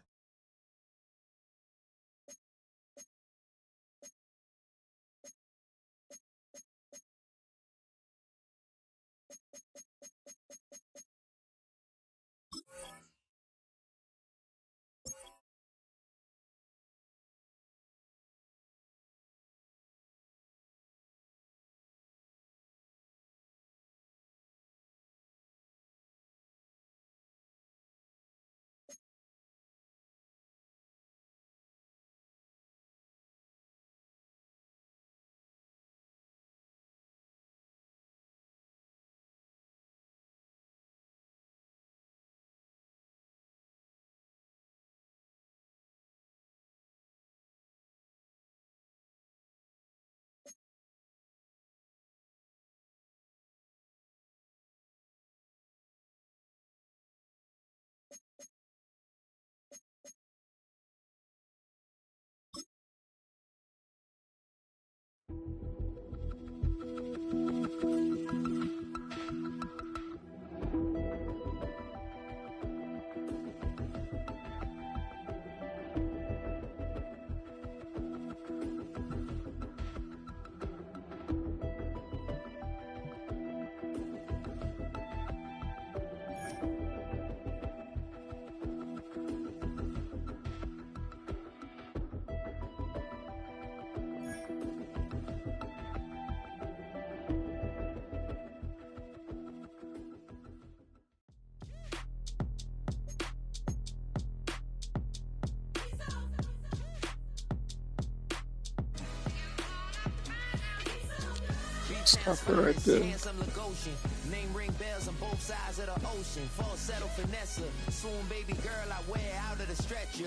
Stop it right there.
Name ring bells on both sides of the ocean. Falsetto finesse. Soon baby girl I wear out of the stretcher.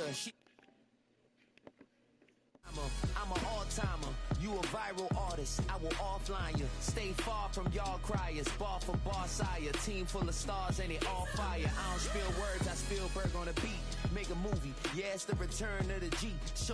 I'm an all-timer. You a viral artist. I will offline you. Stay far from y'all criers. Bar for bar sire. Team full of stars and it all fire. I don't spill words. I spill Berg on the beat. Make a movie. Yeah, it's the return of the G. Show